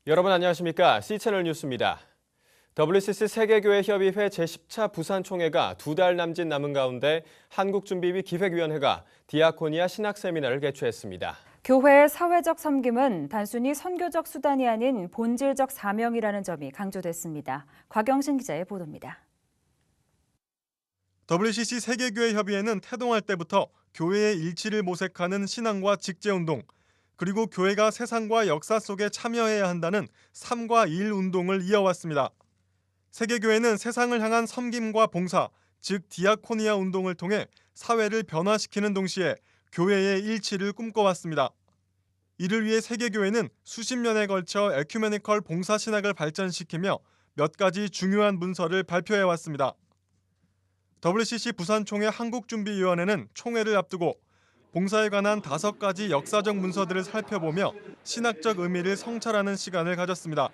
여러분 안녕하십니까? C채널 뉴스입니다. WCC 세계교회협의회 제10차 부산총회가 2달 남짓 남은 가운데 한국준비위 기획위원회가 디아코니아 신학세미나를 개최했습니다. 교회의 사회적 섬김은 단순히 선교적 수단이 아닌 본질적 사명이라는 점이 강조됐습니다. 곽영신 기자의 보도입니다. WCC 세계교회협의회는 태동할 때부터 교회의 일치를 모색하는 신앙과 직제운동, 그리고 교회가 세상과 역사 속에 참여해야 한다는 3과 1 운동을 이어왔습니다. 세계교회는 세상을 향한 섬김과 봉사, 즉 디아코니아 운동을 통해 사회를 변화시키는 동시에 교회의 일치를 꿈꿔왔습니다. 이를 위해 세계교회는 수십 년에 걸쳐 에큐메니컬 봉사 신학을 발전시키며 몇 가지 중요한 문서를 발표해왔습니다. WCC 부산총회 한국준비위원회는 총회를 앞두고 봉사에 관한 5가지 역사적 문서들을 살펴보며 신학적 의미를 성찰하는 시간을 가졌습니다.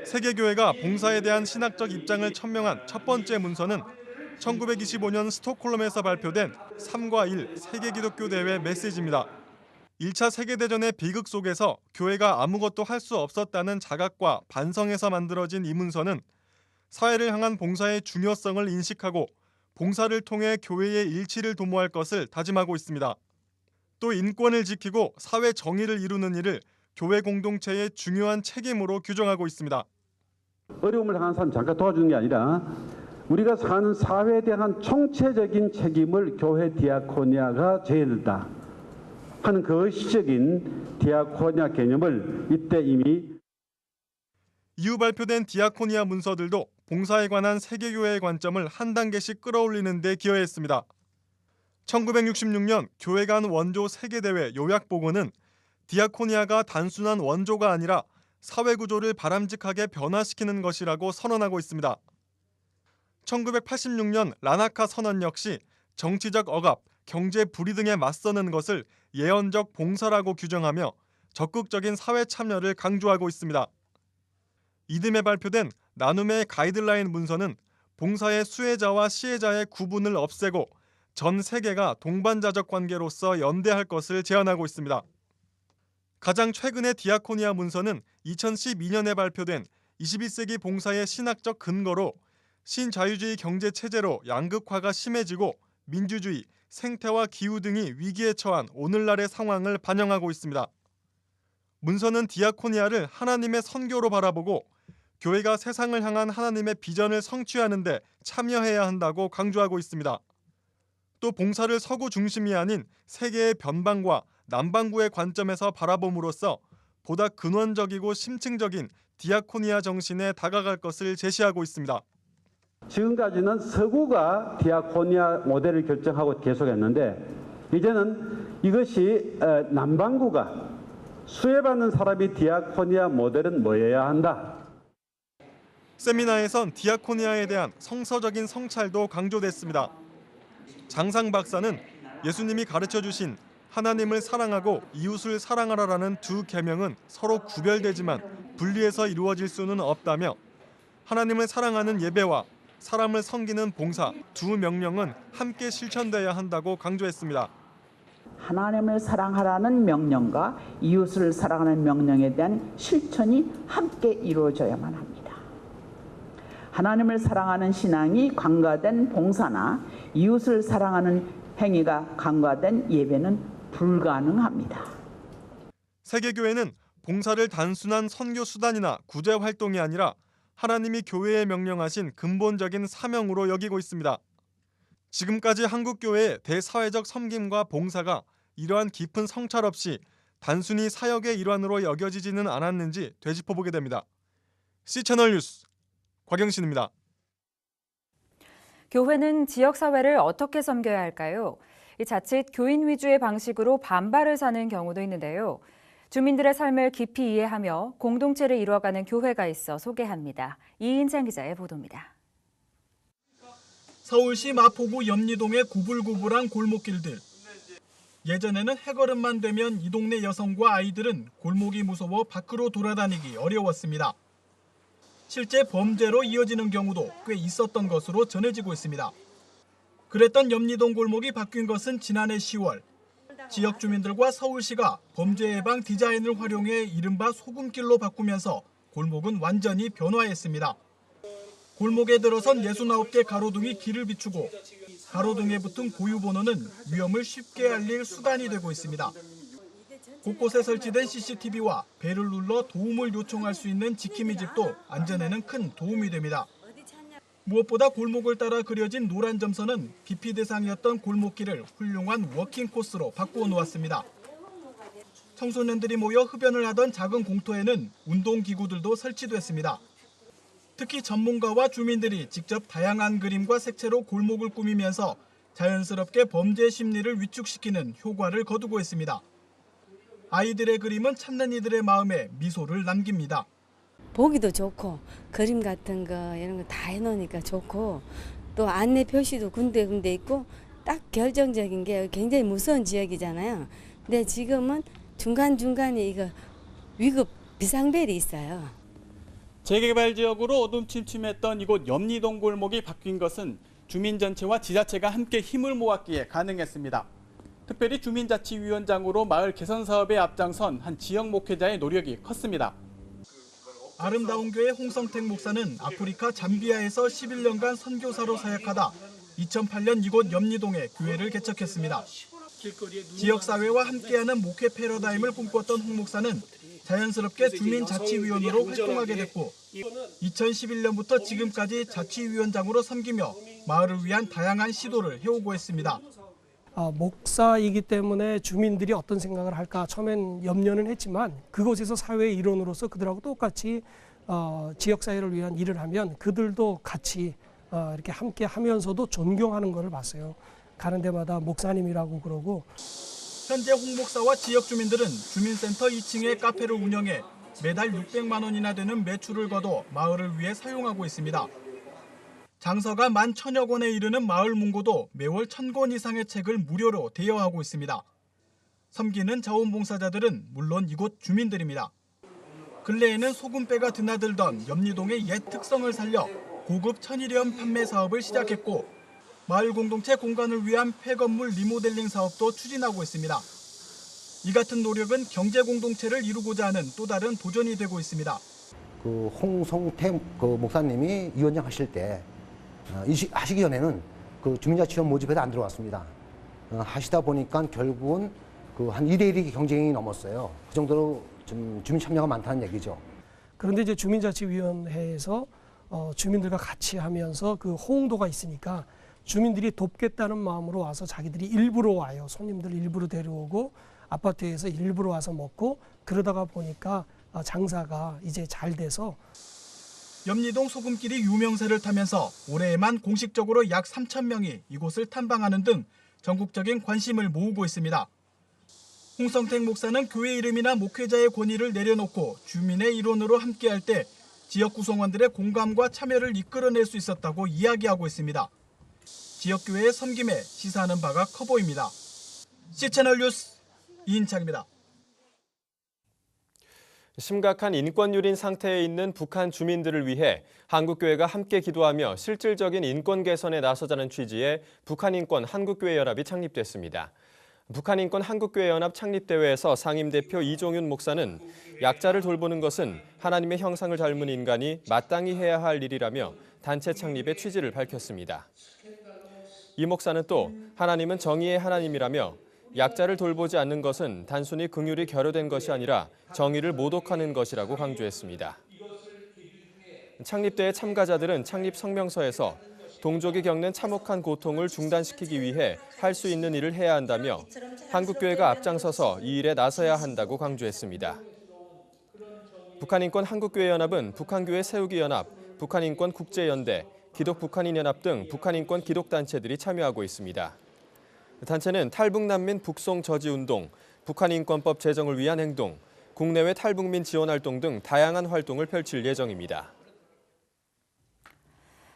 세계교회가 봉사에 대한 신학적 입장을 천명한 첫 번째 문서는 1925년 스톡홀름에서 발표된 3과 1 세계기독교대회 메시지입니다. 1차 세계대전의 비극 속에서 교회가 아무것도 할 수 없었다는 자각과 반성에서 만들어진 이 문서는 사회를 향한 봉사의 중요성을 인식하고 봉사를 통해 교회의 일치를 도모할 것을 다짐하고 있습니다. 또 인권을 지키고 사회 정의를 이루는 일을 교회 공동체의 중요한 책임으로 규정하고 있습니다. 어려움을 당한 사람 잠깐 도와주는 게 아니라 우리가 사는 사회에 대한 총체적인 책임을 교회 디아코니아가 져야 된다 하는 그 시적인 디아코니아 개념을 이때 이미 이후 발표된 디아코니아 문서들도 봉사에 관한 세계교회의 관점을 한 단계씩 끌어올리는 데 기여했습니다. 1966년 교회 간 원조 세계대회 요약보고는 디아코니아가 단순한 원조가 아니라 사회구조를 바람직하게 변화시키는 것이라고 선언하고 있습니다. 1986년 라나카 선언 역시 정치적 억압, 경제 불의 등에 맞서는 것을 예언적 봉사라고 규정하며 적극적인 사회 참여를 강조하고 있습니다. 이듬해 발표된 나눔의 가이드라인 문서는 봉사의 수혜자와 시혜자의 구분을 없애고 전 세계가 동반자적 관계로서 연대할 것을 제안하고 있습니다. 가장 최근의 디아코니아 문서는 2012년에 발표된 21세기 봉사의 신학적 근거로 신자유주의 경제체제로 양극화가 심해지고 민주주의, 생태와 기후 등이 위기에 처한 오늘날의 상황을 반영하고 있습니다. 문서는 디아코니아를 하나님의 선교로 바라보고 교회가 세상을 향한 하나님의 비전을 성취하는 데 참여해야 한다고 강조하고 있습니다. 또 봉사를 서구 중심이 아닌 세계의 변방과 남반구의 관점에서 바라봄으로써 보다 근원적이고 심층적인 디아코니아 정신에 다가갈 것을 제시하고 있습니다. 지금까지는 서구가 디아코니아 모델을 결정하고 계속했는데 이제는 이것이 남반구가 수혜받는 사람이 디아코니아 모델은 뭐여야 한다. 세미나에선 디아코니아에 대한 성서적인 성찰도 강조됐습니다. 장상 박사는 예수님이 가르쳐주신 하나님을 사랑하고 이웃을 사랑하라라는 두 계명은 서로 구별되지만 분리해서 이루어질 수는 없다며 하나님을 사랑하는 예배와 사람을 섬기는 봉사 두 명령은 함께 실천돼야 한다고 강조했습니다. 하나님을 사랑하라는 명령과 이웃을 사랑하는 명령에 대한 실천이 함께 이루어져야만 합니다. 하나님을 사랑하는 신앙이 관과된 봉사나 이웃을 사랑하는 행위가 관과된 예배는 불가능합니다. 세계교회는 봉사를 단순한 선교 수단이나 구제 활동이 아니라 하나님이 교회에 명령하신 근본적인 사명으로 여기고 있습니다. 지금까지 한국교회의 대사회적 섬김과 봉사가 이러한 깊은 성찰 없이 단순히 사역의 일환으로 여겨지지는 않았는지 되짚어보게 됩니다. C채널 뉴스 곽영신입니다. 교회는 지역사회를 어떻게 섬겨야 할까요? 자칫 교인 위주의 방식으로 반발을 사는 경우도 있는데요. 주민들의 삶을 깊이 이해하며 공동체를 이루어가는 교회가 있어 소개합니다. 이인찬 기자의 보도입니다. 서울시 마포구 염리동의 구불구불한 골목길들. 예전에는 해걸음만 되면 이 동네 여성과 아이들은 골목이 무서워 밖으로 돌아다니기 어려웠습니다. 실제 범죄로 이어지는 경우도 꽤 있었던 것으로 전해지고 있습니다. 그랬던 염리동 골목이 바뀐 것은 지난해 10월. 지역 주민들과 서울시가 범죄 예방 디자인을 활용해 이른바 소금길로 바꾸면서 골목은 완전히 변화했습니다. 골목에 들어선 69개 가로등이 길을 비추고 가로등에 붙은 고유번호는 위험을 쉽게 알릴 수단이 되고 있습니다. 곳곳에 설치된 CCTV와 벨을 눌러 도움을 요청할 수 있는 지킴이 집도 안전에는 큰 도움이 됩니다. 무엇보다 골목을 따라 그려진 노란 점선은 기피 대상이었던 골목길을 훌륭한 워킹 코스로 바꾸어 놓았습니다. 청소년들이 모여 흡연을 하던 작은 공터에는 운동기구들도 설치됐습니다. 특히 전문가와 주민들이 직접 다양한 그림과 색채로 골목을 꾸미면서 자연스럽게 범죄 심리를 위축시키는 효과를 거두고 있습니다. 아이들의 그림은 참는 이들의 마음에 미소를 남깁니다. 보기도 좋고 그림 같은 거 이런 거 다 해놓으니까 좋고 또 안내 표시도 군데군데 있고 딱 결정적인 게 굉장히 무서운 지역이잖아요. 근데 지금은 중간중간에 이거 위급 비상벨이 있어요. 재개발 지역으로 어둠침침했던 이곳 염리동 골목이 바뀐 것은 주민 전체와 지자체가 함께 힘을 모았기에 가능했습니다. 특별히 주민자치위원장으로 마을 개선 사업에 앞장선 한 지역 목회자의 노력이 컸습니다. 아름다운 교회 홍성택 목사는 아프리카 잠비아에서 11년간 선교사로 사역하다 2008년 이곳 염리동에 교회를 개척했습니다. 지역사회와 함께하는 목회 패러다임을 꿈꿨던 홍 목사는 자연스럽게 주민자치위원으로 활동하게 됐고 2011년부터 지금까지 자치위원장으로 섬기며 마을을 위한 다양한 시도를 해오고 있습니다. 목사이기 때문에 주민들이 어떤 생각을 할까 처음엔 염려는 했지만 그곳에서 사회의 일원으로서 그들하고 똑같이 지역사회를 위한 일을 하면 그들도 같이 이렇게 함께 하면서도 존경하는 것을 봤어요. 가는 데마다 목사님이라고 그러고. 현재 홍 목사와 지역 주민들은 주민센터 2층에 카페를 운영해 매달 600만 원이나 되는 매출을 거둬 마을을 위해 사용하고 있습니다. 장서가 11,000여 권에 이르는 마을 문고도 매월 1,000권 이상의 책을 무료로 대여하고 있습니다. 섬기는 자원봉사자들은 물론 이곳 주민들입니다. 근래에는 소금배가 드나들던 염리동의 옛 특성을 살려 고급 천일염 판매 사업을 시작했고 마을 공동체 공간을 위한 폐건물 리모델링 사업도 추진하고 있습니다. 이 같은 노력은 경제 공동체를 이루고자 하는 또 다른 도전이 되고 있습니다. 홍성택 목사님이 위원장 하실 때 하시기 전에는 주민자치위원 모집에도 안 들어왔습니다. 하시다 보니까 결국은 한 2대1이 경쟁이 넘었어요. 그 정도로 좀 주민 참여가 많다는 얘기죠. 그런데 이제 주민자치위원회에서 주민들과 같이 하면서 그 호응도가 있으니까 주민들이 돕겠다는 마음으로 와서 자기들이 일부러 와요. 손님들 일부러 데려오고 아파트에서 일부러 와서 먹고 그러다가 보니까 장사가 이제 잘 돼서 염리동 소금길이 유명세를 타면서 올해에만 공식적으로 약 3,000명이 이곳을 탐방하는 등 전국적인 관심을 모으고 있습니다. 홍성택 목사는 교회 이름이나 목회자의 권위를 내려놓고 주민의 일원으로 함께할 때 지역 구성원들의 공감과 참여를 이끌어낼 수 있었다고 이야기하고 있습니다. 지역교회의 섬김에 시사하는 바가 커 보입니다. C채널 뉴스 이인창입니다. 심각한 인권 유린 상태에 있는 북한 주민들을 위해 한국교회가 함께 기도하며 실질적인 인권 개선에 나서자는 취지의 북한인권 한국교회연합이 창립됐습니다. 북한인권 한국교회연합 창립대회에서 상임대표 이종윤 목사는 약자를 돌보는 것은 하나님의 형상을 닮은 인간이 마땅히 해야 할 일이라며 단체 창립의 취지를 밝혔습니다. 이 목사는 또 하나님은 정의의 하나님이라며 약자를 돌보지 않는 것은 단순히 긍휼이 결여된 것이 아니라 정의를 모독하는 것이라고 강조했습니다. 창립대회 참가자들은 창립 성명서에서 동족이 겪는 참혹한 고통을 중단시키기 위해 할 수 있는 일을 해야 한다며 한국교회가 앞장서서 이 일에 나서야 한다고 강조했습니다. 북한인권 한국교회연합은 북한교회 세우기연합, 북한인권 국제연대, 기독북한인연합 등 북한인권 기독단체들이 참여하고 있습니다. 단체는 탈북난민 북송 저지운동, 북한인권법 제정을 위한 행동, 국내외 탈북민 지원활동 등 다양한 활동을 펼칠 예정입니다.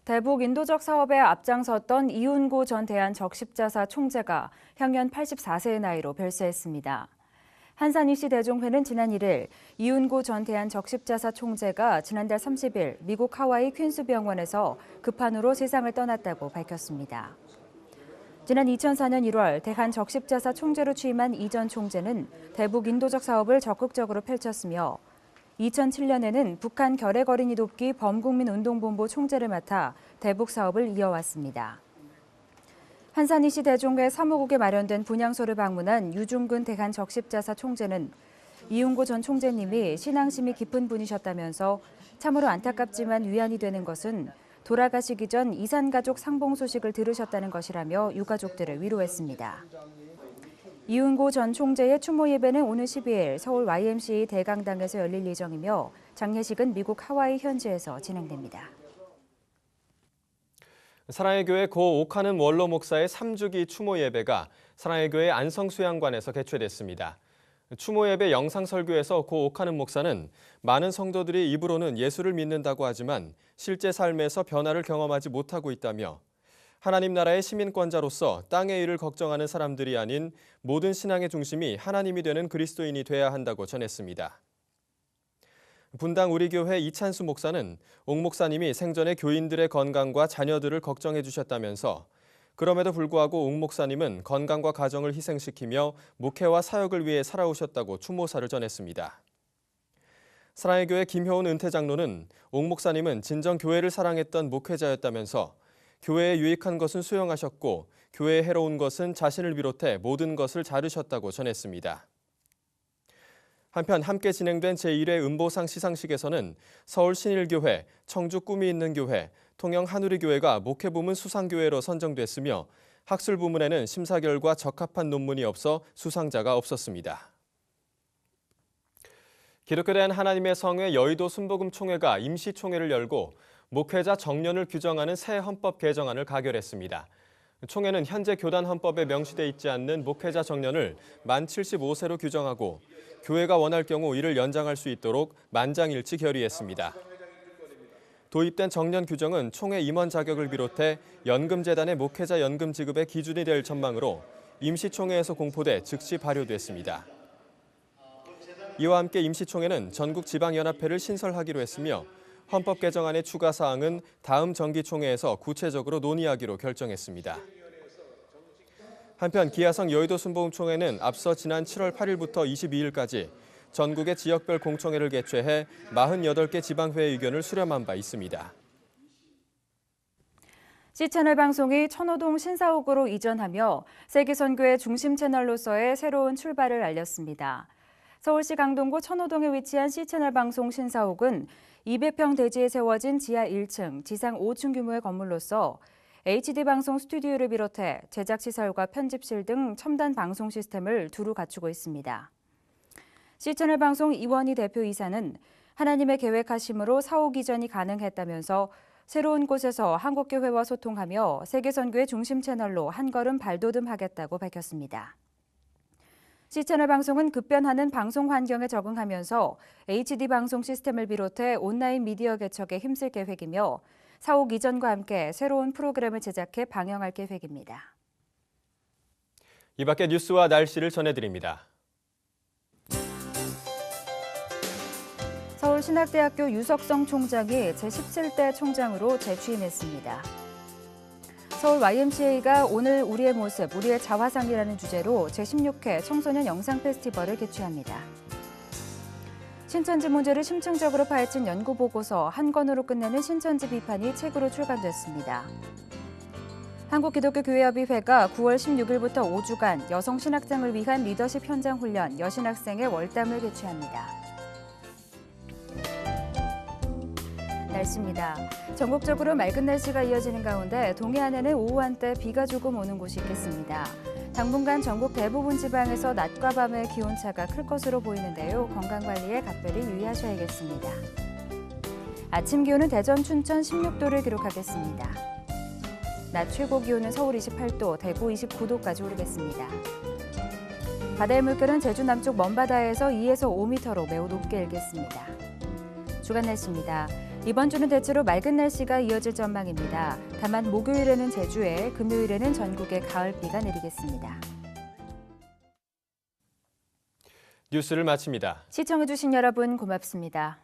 대북 인도적 사업에 앞장섰던 이운고 전 대한적십자사 총재가 향년 84세의 나이로 별세했습니다. 한산이시 대종회는 지난 1일 이운고 전 대한적십자사 총재가 지난달 30일 미국 하와이 퀸스 병원에서 급한으로 세상을 떠났다고 밝혔습니다. 지난 2004년 1월 대한적십자사 총재로 취임한 이 전 총재는 대북 인도적 사업을 적극적으로 펼쳤으며 2007년에는 북한 결핵 어린이 돕기 범국민운동본부 총재를 맡아 대북 사업을 이어왔습니다. 한산이시 대종회 사무국에 마련된 분향소를 방문한 유중근 대한적십자사 총재는 이웅고 전 총재님이 신앙심이 깊은 분이셨다면서 참으로 안타깝지만 위안이 되는 것은 돌아가시기 전 이산가족 상봉 소식을 들으셨다는 것이라며 유가족들을 위로했습니다. 이웅고 전 총재의 추모 예배는 오늘 12일 서울 YMCA 대강당에서 열릴 예정이며 장례식은 미국 하와이 현지에서 진행됩니다. 사랑의 교회 고 옥하는 원로 목사의 3주기 추모 예배가 사랑의 교회 안성수양관에서 개최됐습니다. 추모 예배 영상 설교에서 고 옥하는 목사는 많은 성도들이 입으로는 예수를 믿는다고 하지만 실제 삶에서 변화를 경험하지 못하고 있다며 하나님 나라의 시민권자로서 땅의 일을 걱정하는 사람들이 아닌 모든 신앙의 중심이 하나님이 되는 그리스도인이 돼야 한다고 전했습니다. 분당 우리교회 이찬수 목사는 옥 목사님이 생전에 교인들의 건강과 자녀들을 걱정해 주셨다면서 그럼에도 불구하고 옥 목사님은 건강과 가정을 희생시키며 목회와 사역을 위해 살아오셨다고 추모사를 전했습니다. 사랑의 교회 김효은 은퇴장로는 옥 목사님은 진정 교회를 사랑했던 목회자였다면서 교회에 유익한 것은 수용하셨고 교회에 해로운 것은 자신을 비롯해 모든 것을 자르셨다고 전했습니다. 한편 함께 진행된 제1회 은보상 시상식에서는 서울 신일교회, 청주 꿈이 있는 교회, 통영 한우리교회가 목회부문 수상교회로 선정됐으며 학술 부문에는 심사 결과 적합한 논문이 없어 수상자가 없었습니다. 기독교대한 하나님의 성회 여의도 순복음총회가 임시총회를 열고 목회자 정년을 규정하는 새 헌법 개정안을 가결했습니다. 총회는 현재 교단 헌법에 명시돼 있지 않는 목회자 정년을 만 75세로 규정하고 교회가 원할 경우 이를 연장할 수 있도록 만장일치 결의했습니다. 도입된 정년 규정은 총회 임원 자격을 비롯해 연금재단의 목회자 연금 지급의 기준이 될 전망으로 임시총회에서 공포돼 즉시 발효됐습니다. 이와 함께 임시총회는 전국지방연합회를 신설하기로 했으며 헌법 개정안의 추가 사항은 다음 정기총회에서 구체적으로 논의하기로 결정했습니다. 한편 기아성 여의도 순복음총회는 앞서 지난 7월 8일부터 22일까지 전국의 지역별 공청회를 개최해 48개 지방회의 의견을 수렴한 바 있습니다. C채널 방송이 천호동 신사옥으로 이전하며 세계선교의 중심 채널로서의 새로운 출발을 알렸습니다. 서울시 강동구 천호동에 위치한 C채널 방송 신사옥은 200평 대지에 세워진 지하 1층, 지상 5층 규모의 건물로서 HD 방송 스튜디오를 비롯해 제작시설과 편집실 등 첨단 방송 시스템을 두루 갖추고 있습니다. C채널 방송 이원희 대표이사는 하나님의 계획하심으로 사옥 이전이 가능했다면서 새로운 곳에서 한국교회와 소통하며 세계선교의 중심 채널로 한 걸음 발돋움하겠다고 밝혔습니다. C채널 방송은 급변하는 방송 환경에 적응하면서 HD 방송 시스템을 비롯해 온라인 미디어 개척에 힘쓸 계획이며 사옥 이전과 함께 새로운 프로그램을 제작해 방영할 계획입니다. 이 밖에 뉴스와 날씨를 전해드립니다. 서울신학대학교 유석성 총장이 제17대 총장으로 재취임했습니다. 서울 YMCA가 오늘 우리의 모습, 우리의 자화상이라는 주제로 제16회 청소년 영상 페스티벌을 개최합니다. 신천지 문제를 심층적으로 파헤친 연구보고서 한 권으로 끝내는 신천지 비판이 책으로 출간됐습니다. 한국기독교교회협의회가 9월 16일부터 5주간 여성 신학생을 위한 리더십 현장 훈련 여신학생의 월담을 개최합니다. 날씨입니다. 전국적으로 맑은 날씨가 이어지는 가운데 동해안에는 오후 한때 비가 조금 오는 곳이 있겠습니다. 당분간 전국 대부분 지방에서 낮과 밤의 기온차가 클 것으로 보이는데요. 건강관리에 각별히 유의하셔야겠습니다. 아침 기온은 대전, 춘천 16도를 기록하겠습니다. 낮 최고 기온은 서울 28도, 대구 29도까지 오르겠습니다. 바다의 물결은 제주 남쪽 먼바다에서 2에서 5m로 매우 높게 일겠습니다. 주간 날씨입니다. 이번 주는 대체로 맑은 날씨가 이어질 전망입니다. 다만 목요일에는 제주에, 금요일에는 전국에 가을비가 내리겠습니다. 뉴스를 마칩니다. 시청해주신 여러분 고맙습니다.